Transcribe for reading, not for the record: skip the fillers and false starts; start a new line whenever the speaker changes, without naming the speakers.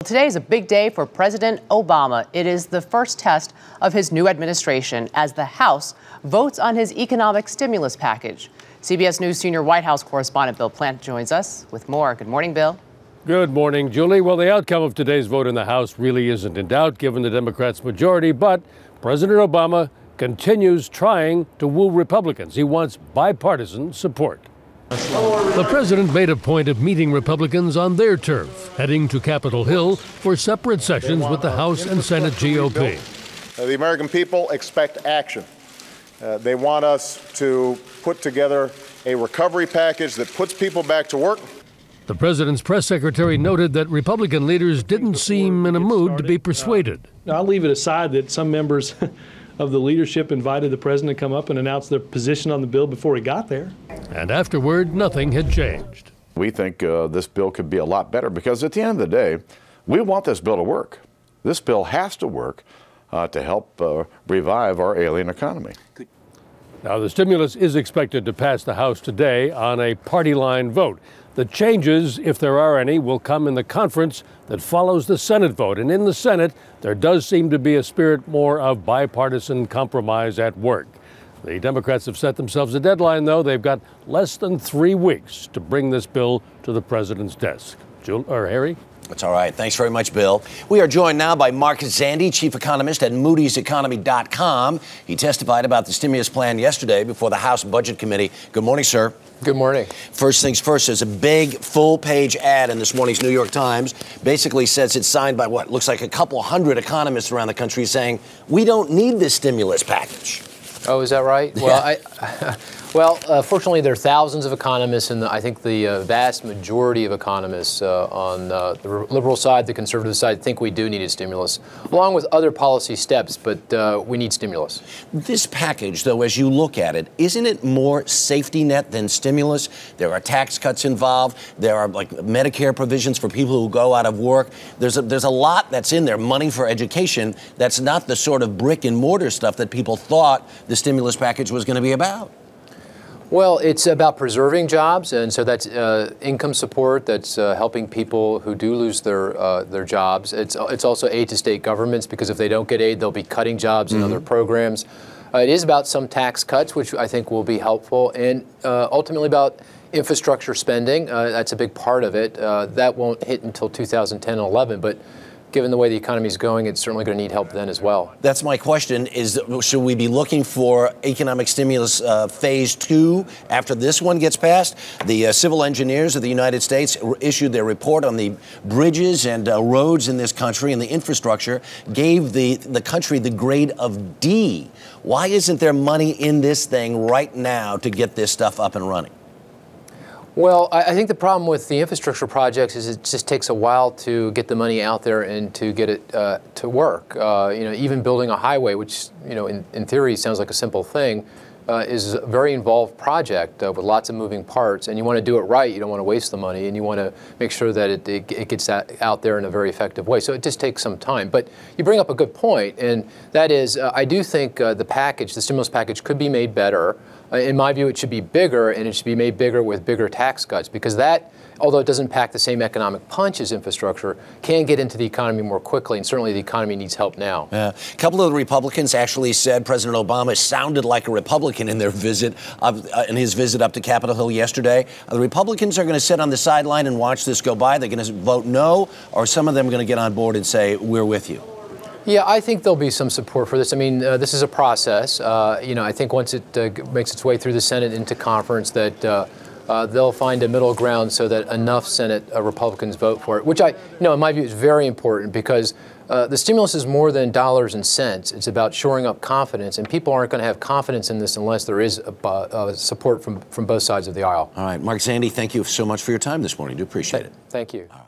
Today is a big day for President Obama. It is the first test of his new administration as the House votes on his economic stimulus package. CBS News senior White House correspondent Bill Plante joins us with more. Good morning, Bill.
Good morning, Julie. Well, the outcome of today's vote in the House really isn't in doubt, given the Democrats' majority, but President Obama continues trying to woo Republicans. He wants bipartisan support. The president made a point of meeting Republicans on their turf, heading to Capitol Hill for separate sessions with the House and Senate GOP.
The American people expect action. They want us to put together a recovery package that puts people back to work.
The president's press secretary noted that Republican leaders didn't seem in a mood to be persuaded.
I'll leave it aside that some members of the leadership invited the president to come up and announce their position on the bill before he got there.
And afterward, nothing had changed.
We think this bill could be a lot better because at the end of the day, we want this bill to work. This bill has to work to help revive our ailing economy.
Now, the stimulus is expected to pass the House today on a party line vote. The changes, if there are any, will come in the conference that follows the Senate vote. And in the Senate, there does seem to be a spirit more of bipartisan compromise at work. The Democrats have set themselves a deadline, though. They've got less than 3 weeks to bring this bill to the president's desk. Harry?
That's all right. Thanks very much, Bill. We are joined now by Mark Zandi, chief economist at Moody's Economy.com. He testified about the stimulus plan yesterday before the House Budget Committee. Good morning, sir.
Good morning.
First things first, there's a big full-page ad in this morning's New York Times. Basically says it's signed by what looks like a couple hundred economists around the country saying, we don't need this stimulus package.
Oh, is that right?
Yeah.
Well, fortunately, there are thousands of economists, and I think the vast majority of economists on the liberal side, the conservative side, think we do need a stimulus, along with other policy steps, but we need stimulus.
This package, though, as you look at it, isn't it more safety net than stimulus? There are tax cuts involved. There are, like, Medicare provisions for people who go out of work. There's a lot that's in there, money for education. That's not the sort of brick and mortar stuff that people thought the stimulus package was going to be about.
Well, it's about preserving jobs, and so that's income support. That's helping people who do lose their jobs. It's also aid to state governments, because if they don't get aid, they'll be cutting jobs in other programs. It is about some tax cuts, which I think will be helpful, and ultimately about infrastructure spending. That's a big part of it. That won't hit until 2010 and 11, but given the way the economy is going, it's certainly going to need help then as well.
That's my question, is should we be looking for economic stimulus phase 2 after this one gets passed? The civil engineers of the United States issued their report on the bridges and roads in this country, and the infrastructure gave the country the grade of D. Why isn't there money in this thing right now to get this stuff up and running?
Well, I think the problem with the infrastructure projects is it just takes a while to get the money out there and to get it to work. Even building a highway, which in theory sounds like a simple thing, is a very involved project with lots of moving parts. And you want to do it right. You don't want to waste the money, and you want to make sure that it gets out there in a very effective way. So it just takes some time. But you bring up a good point, and that is, I do think the stimulus package, could be made better. In my view, it should be bigger, and it should be made bigger with bigger tax cuts, because that, although it doesn't pack the same economic punch as infrastructure, can get into the economy more quickly, and certainly the economy needs help now.
A couple of the Republicans actually said President Obama sounded like a Republican in their in his visit up to Capitol Hill yesterday. The Republicans are going to sit on the sideline and watch this go by. They're going to vote no, or some of them are going to get on board and say, we're with you.
Yeah, I think there'll be some support for this. I mean, this is a process. I think once it makes its way through the Senate into conference, that they'll find a middle ground so that enough Senate Republicans vote for it, which in my view, is very important, because the stimulus is more than dollars and cents. It's about shoring up confidence, and people aren't going to have confidence in this unless there is support from both sides of the aisle.
All right, Mark Zandi, thank you so much for your time this morning. Do appreciate it.
Thank you.
All right.